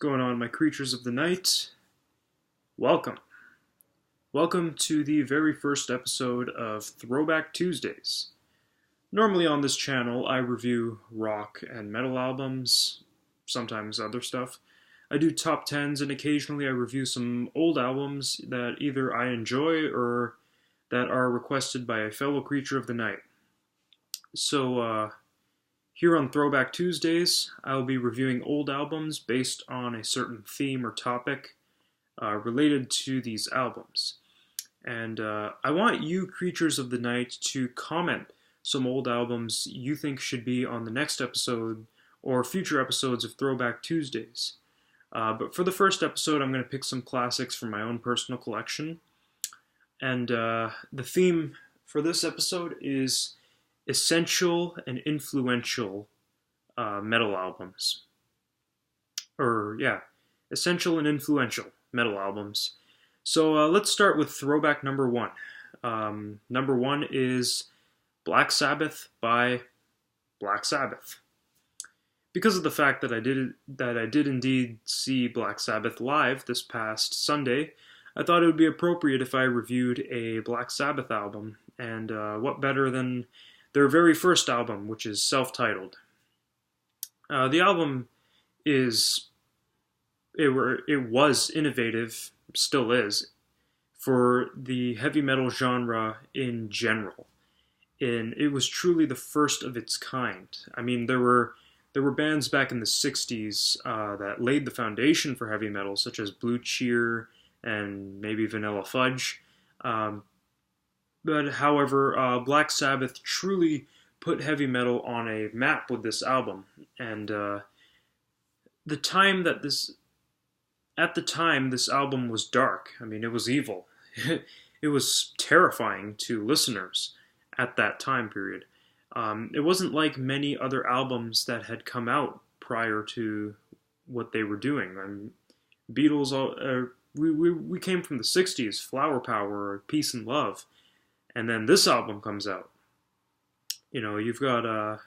Going on, my creatures of the night? Welcome. Welcome to the very first episode of Throwback Tuesdays. Normally on this channel, I review rock and metal albums, sometimes other stuff. I do top 10s, and occasionally I review some old albums that either I enjoy or that are requested by a fellow creature of the night. So, here on Throwback Tuesdays, I'll be reviewing old albums based on a certain theme or topic related to these albums. And I want you, creatures of the night, to comment some old albums you think should be on the next episode or future episodes of Throwback Tuesdays. But for the first episode, I'm going to pick some classics from my own personal collection. And the theme for this episode is essential and influential metal albums. Essential and influential metal albums. So let's start with throwback number one. Number one is Black Sabbath by Black Sabbath. Because of the fact that I did indeed see Black Sabbath live this past Sunday, I thought it would be appropriate if I reviewed a Black Sabbath album, and what better than their very first album, which is self-titled. The album was innovative, still is, for the heavy metal genre in general. And it was truly the first of its kind. I mean, there were bands back in the 60s that laid the foundation for heavy metal, such as Blue Cheer and maybe Vanilla Fudge. But however, Black Sabbath truly put heavy metal on a map with this album. And at the time this album was dark. I mean, it was evil. It was terrifying to listeners at that time period. It wasn't like many other albums that had come out prior to what they were doing. Beatles, we came from the 60s, Flower Power, Peace and Love. And then this album comes out. You know, you've got,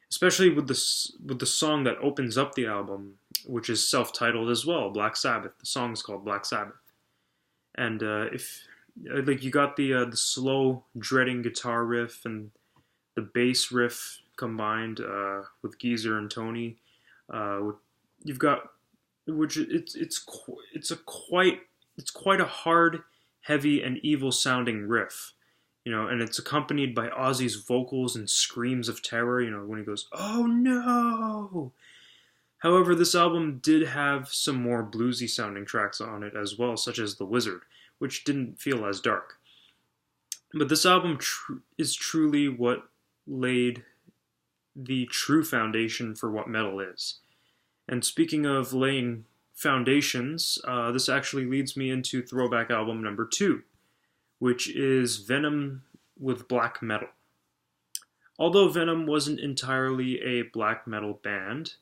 especially with the song that opens up the album, which is self-titled as well, Black Sabbath. The song is called Black Sabbath. And you got the slow, dreading guitar riff and the bass riff combined with Geezer and Tony. You've got, which it's quite a hard, heavy, and evil-sounding riff. You know, and it's accompanied by Ozzy's vocals and screams of terror, you know, when he goes, "Oh no!" However, this album did have some more bluesy sounding tracks on it as well, such as The Wizard, which didn't feel as dark. But this album is truly what laid the true foundation for what metal is. And speaking of laying foundations, this actually leads me into throwback album number 2. Which is Venom with black metal. Although Venom wasn't entirely a black metal band,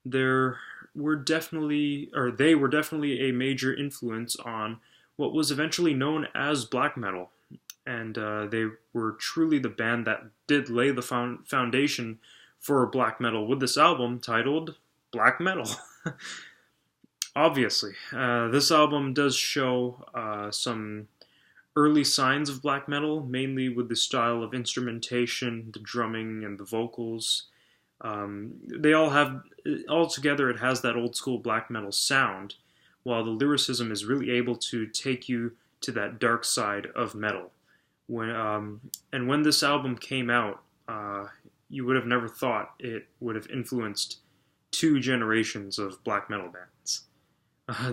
they were definitely a major influence on what was eventually known as black metal, and they were truly the band that did lay the foundation for black metal with this album titled Black Metal. Obviously, this album does show some early signs of black metal, mainly with the style of instrumentation, the drumming, and the vocals. Altogether it has that old school black metal sound, while the lyricism is really able to take you to that dark side of metal. When this album came out, you would have never thought it would have influenced 2 generations of black metal bands.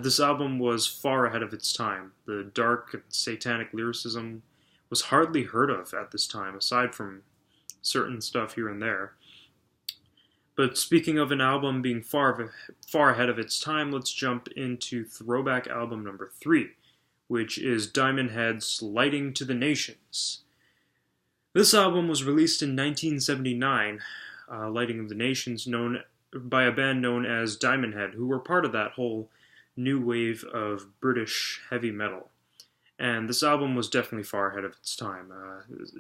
This album was far ahead of its time. The dark and satanic lyricism was hardly heard of at this time, aside from certain stuff here and there. But speaking of an album being far ahead of its time, let's jump into throwback album number 3, which is Diamond Head's Lighting to the Nations. This album was released in 1979, Lighting of the Nations, by a band known as Diamond Head, who were part of that whole new wave of British heavy metal. And this album was definitely far ahead of its time.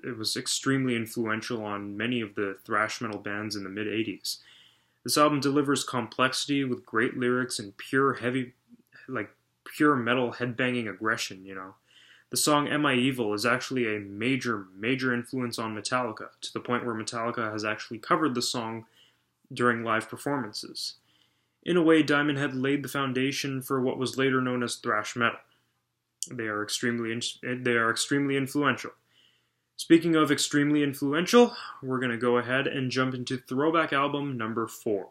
It was extremely influential on many of the thrash metal bands in the mid-80s. This album delivers complexity with great lyrics and pure metal headbanging aggression, you know. The song Am I Evil is actually a major, major influence on Metallica, to the point where Metallica has actually covered the song during live performances. In a way, Diamond Head laid the foundation for what was later known as thrash metal. They are extremely influential. Speaking of extremely influential, we're going to go ahead and jump into Throwback album number 4.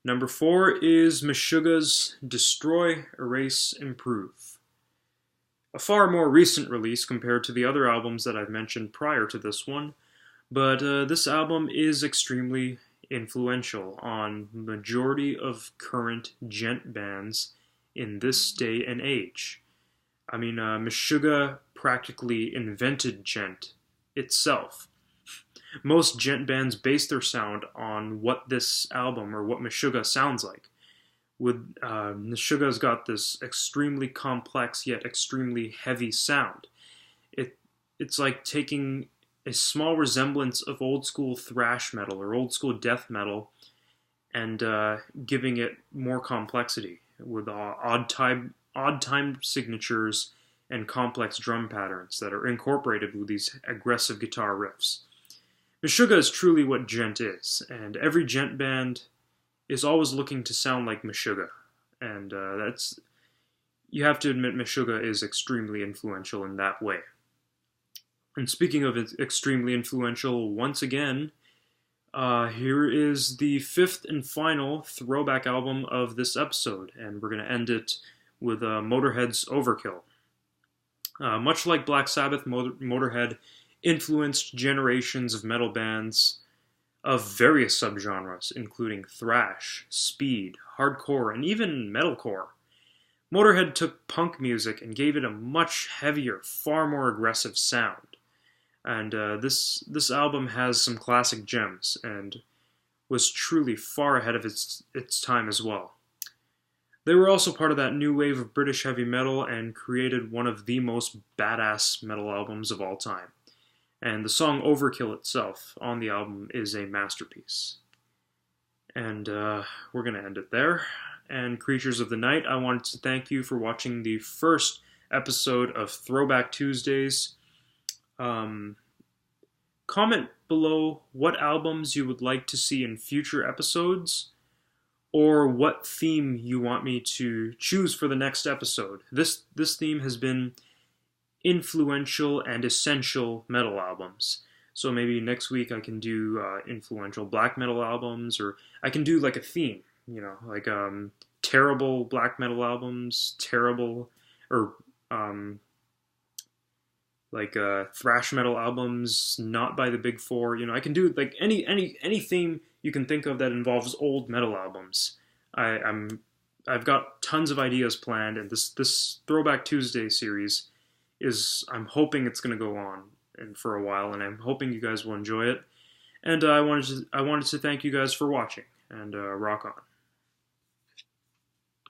Number 4 is Meshuggah's Destroy, Erase, Improve. A far more recent release compared to the other albums that I've mentioned prior to this one, but this album is extremely influential on the majority of current gent bands in this day and age. I mean, Meshuggah practically invented gent itself. Most gent bands base their sound on what this album or what Meshuggah sounds like. Meshuggah's got this extremely complex yet extremely heavy sound. It's like taking a small resemblance of old school thrash metal or old school death metal and giving it more complexity with odd time signatures and complex drum patterns that are incorporated with these aggressive guitar riffs. Meshuggah is truly what gent is, and every gent band is always looking to sound like Meshuggah, and you have to admit Meshuggah is extremely influential in that way. And speaking of extremely influential, once again, here is the 5th and final Throwback album of this episode, and we're going to end it with Motorhead's Overkill. Much like Black Sabbath, Motorhead influenced generations of metal bands of various subgenres, including thrash, speed, hardcore, and even metalcore. Motorhead took punk music and gave it a much heavier, far more aggressive sound. And this album has some classic gems and was truly far ahead of its time as well. They were also part of that new wave of British heavy metal and created one of the most badass metal albums of all time. And the song Overkill itself on the album is a masterpiece. And we're going to end it there. And Creatures of the Night, I wanted to thank you for watching the first episode of Throwback Tuesdays. Comment below what albums you would like to see in future episodes, or what theme you want me to choose for the next episode. This theme has been influential and essential metal albums. So maybe next week I can do influential black metal albums, or I can do like a theme, you know, like terrible black metal albums, terrible, or like thrash metal albums not by the Big Four. You know, I can do like any theme you can think of that involves old metal albums. I've got tons of ideas planned, and this Throwback Tuesday series I'm hoping it's going to go on and for a while, and I'm hoping you guys will enjoy it. And I wanted to thank you guys for watching, and rock on.